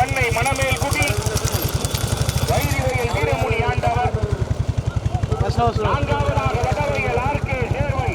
பண்ணை மணமேல் குடி வைரிவையில் வீரமுனி ஆண்டவர். நான்காவதாக வடவையில் ஆர்கே சேர்வை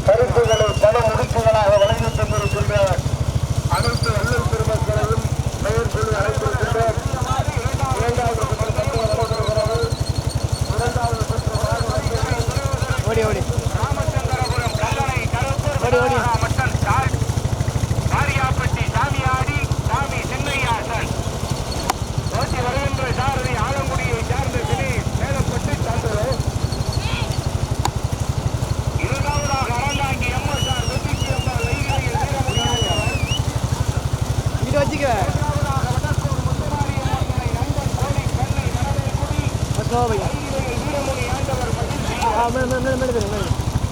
கருத்துக்களை பல முடிப்புகளாக வழங்கித் தந்திருக்கின்ற அனைத்து வள்ளல் பெருமக்களையும் பெயர் சொல்லி அழைத்திருக்கின்ற ராமச்சந்திரபுரம் கல்லணை கருப்பூர் மட்டன் ஸ்டால் மாரியாப்பட்டி சாமியாடி சாமி சின்னையாசன் ஓட்டி வருகின்ற சாரதி ஆலங்குடியை சார்ந்த சிலை மேலப்பட்டு சார்ந்தது. இரண்டாவதாக அறந்தாங்கி எம்எஸ்ஆர் வெற்றிக்கு அம்பாள் வைகையில் வீரமுடியாண்டவர். வச்சுக்க வடக்கூர் முத்துமாரி அம்மனை நண்பன் கோடி கண்ணை மணமேல் குடி வைகையில் வீரமுனி ஆண்டவர் மகிழ்ச்சி.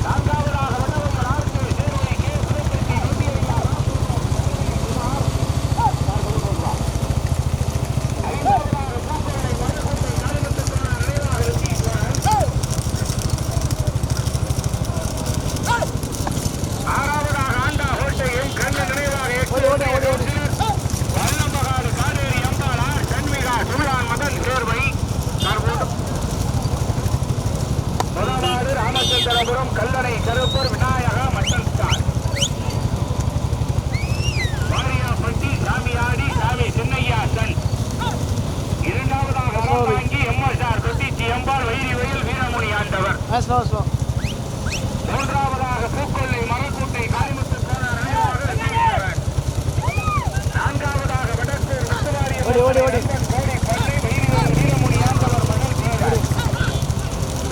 நான்காவதாக வடவையில் ஆர்கே சேர்வை கே சுரப்பட்டி நொண்டியையா ஐந்தாவதாக பூக்கோளை மருதுகோட்டை காலிமுத்துக்கான நினைவாக ரிஷீஸ்வரன். ஆறாவதாக ஆண்டா கோட்டையும் கண்ண நினைவாக வல்லம்பகாடு காடேரி அம்பாள் ஆர் சண்மிகா சூழான் மதன் சேர்வை. முதலாவது ராமச்சந்திரபுரம் கல்லணை கருப்பூர் விநாயகா மட்டன் ஸ்டார் மாரியாப்பட்டி சாமியாடி சாமி சின்னையாசன். இரண்டாவதாக அறந்தாங்கி எம்எஸ்ஆர் தொட்டிச்சி அம்பாள் வைரிவையில் வீரமுனி ஆண்டவர். மூன்றாவதாக பூக்கொல்லை மரக்கூட்டை காளிமுத்துக்கான நினைவாக நான்காவதாக வடக்கூர் முத்துமாரி கோடி பண்ணை வைரிவையில் வீரமுனி ஆண்டவர் மகன் சேரன்.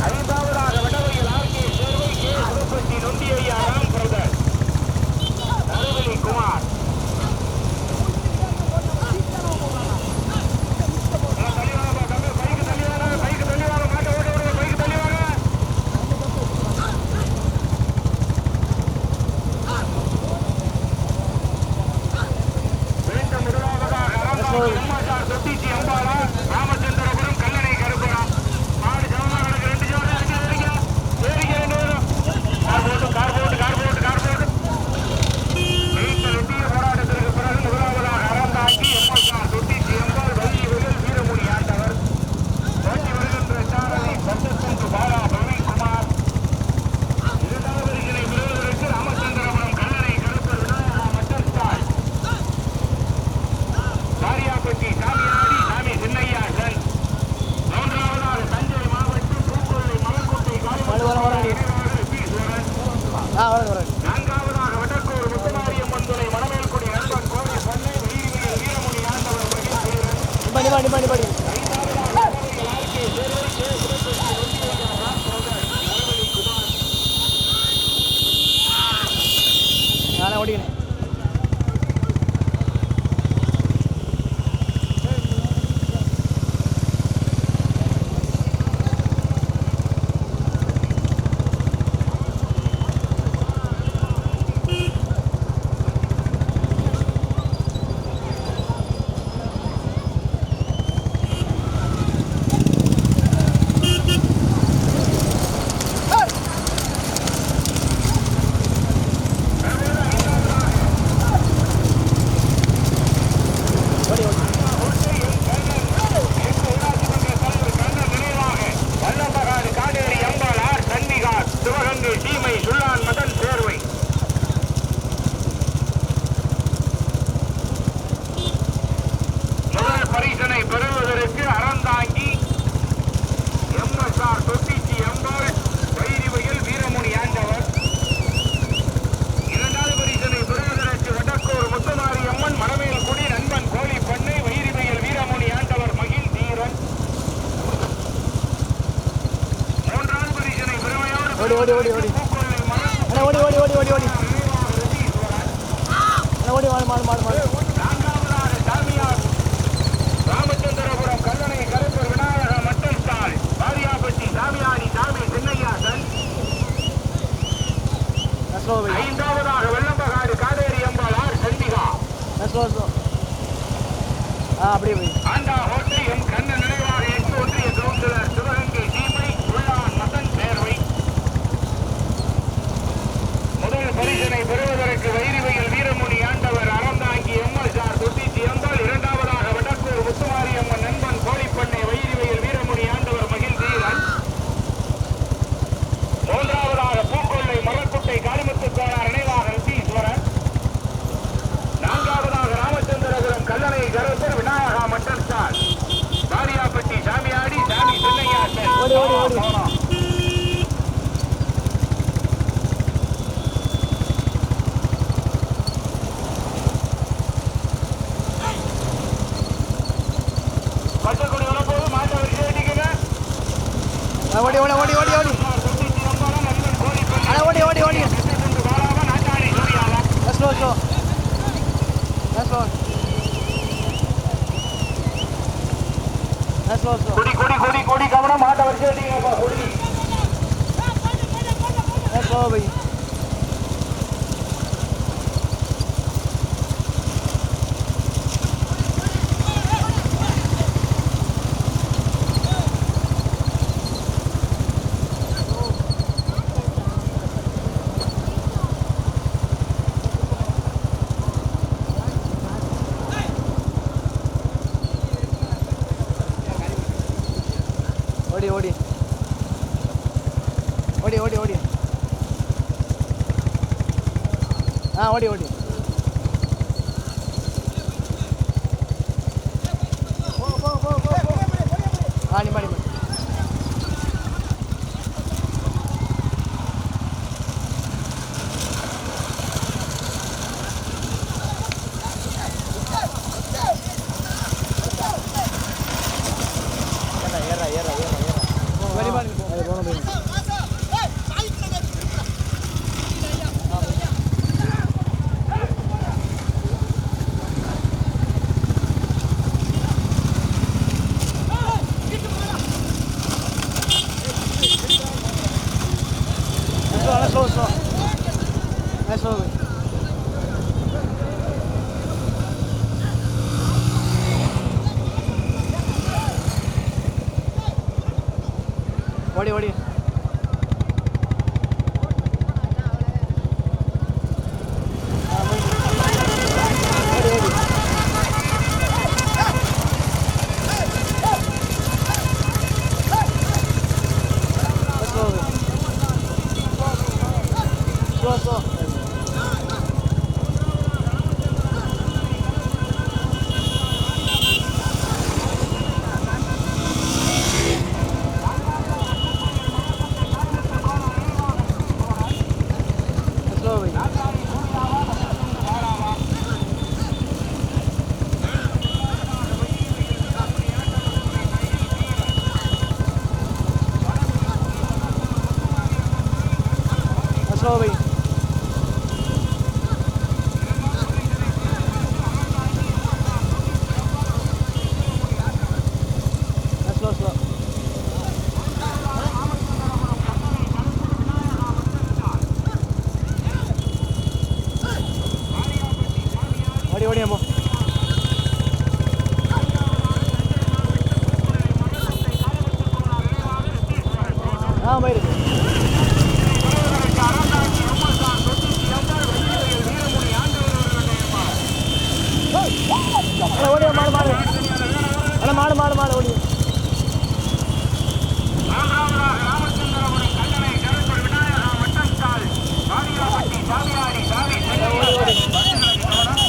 ஐந்தாவதாக வடவையில் RK Servai K Surapatti Nondiyaiya Ram brother Naruvali Kumar. Thottichi அம்பாளா ராமச்சந்திரபுரம் கல்லணை கருப்புரா மாடு ஜவமா கிடக்கு. ரெண்டு ஜவம் வெட்டிய போராட்டத்திற்கு பிறகு முதலாவதாக அறந்தாங்கி எம்எஸ்ஆர் தொட்டிச்சி அம்பாள் வைகையில் வீரமுனி ஆண்டவர். ஓட்டி வருகின்ற சாரதி பத்தொன்று பாலா பிரவீன்குமார். இரண்டாவது வரிசை பெறுவதற்கு ராமச்சந்திரபுரம் கல்லணை கருப்பூர் விநாயகா மட்டன் ஸ்டால் மாரியாப்பட்டி சாமியாடி சாமி சின்னையாசன். மூன்றாவதாக தஞ்சை மாவட்டம் பூக்கொல்லை மலர்கோட்டை நான்காவதாக வடக்கூர் முத்துமாரியம்மன் துணை மணமேல் குடி நண்பன் கோவை பண்ணை வைகையில் வீரமுனி ஆண்டவர் மகிழ்ச்சி. ஓடிக்கிறேன் ஓடி ஓடி ஓடி ஓடி அண்ணா ஓடி ஓடி ஓடி ஓடி ஓடி அண்ணா ஓடி மாடு மாடு மாடு மாடு. ராமச்சந்திரபுரம் கல்லணை கருப்பூர் விநாயகா மட்டன் ஸ்டால் மாரியாப்பட்டி சாமியாடி சாமி சின்னையாசன். ஐந்தாவதாக வெள்ளம்பகாடு காடேரி அம்பாள் ஆர் சண்மிகா. அப்படியே போய் ஆண்டா ஹோட்டல் எம் கண்ண நினைவாக எட்டு ஒன்றிய கவுன்சிலர் சிவகங்கை சீமை உள்ளான் மதன் சேர்வை. பச்சைக்குடி வரப்போது மாட்டவர் கேட்டீங்க. ஓடி ஓடி ஓடி ஓடி ஓடி ஓடி ஓடி ஓடி slow slow slow slow slow கொடி கொடி கொடி கொடி கவனம் மாட்டவர் கேட்டீங்கப்பா கொடி ஸ்லோ பை ஓடி ஓடி ஓடி ஓடி ஓடி ஓடி ஓடி நிம்மா நிம்மா ஏறா ஏறா ஏறா ஏறா வெளிப்பாடு அது போன போய் ஸ்லோ ஸ்லோ ஸ்லோ ஓடி ஓடி ஸ்லோ ஸ்லோ स्लो भाई स्लो स्लो ओडी ओडी अम्मो हाँ भाई ஓடி மாடு மாடு அட மாடு மாடு மாடு ஓடி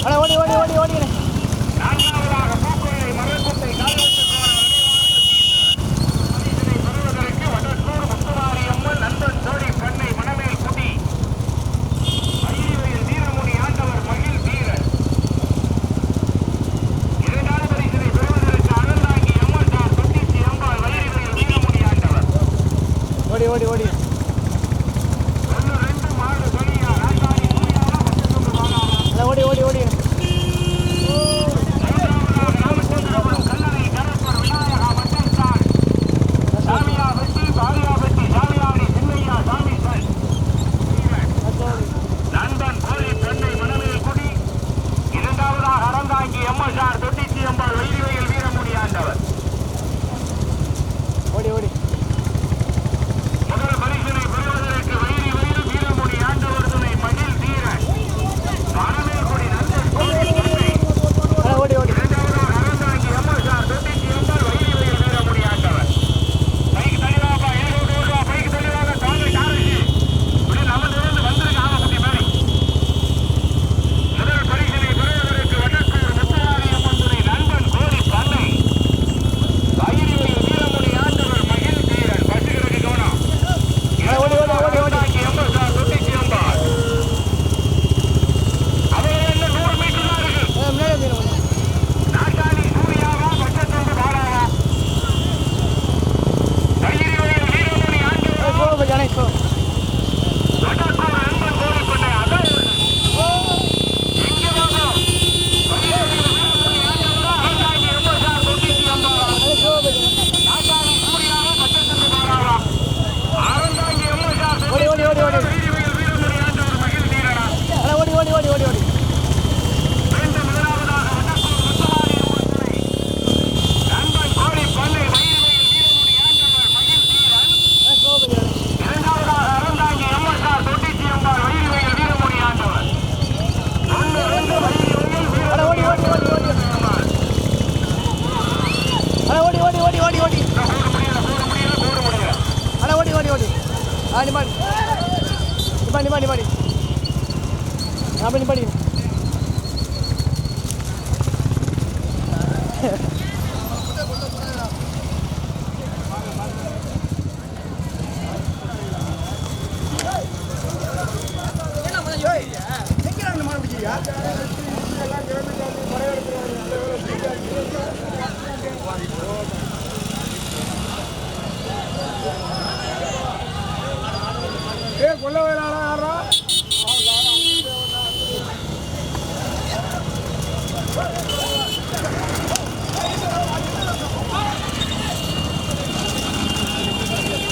அட ஓடி ஓடி ஓடி ஓடி இரண்டாவது பரிசினை பெறுவதற்கு அறந்தாங்கி அம்மன் ஓடி அண்ணா ஓடி ஓடி ஓடி ஆ நிப்பாடி நிப்பாடி நிப்பாடி நிப்பாடி அப்படி நிப்பாடி கொல்ல வேணா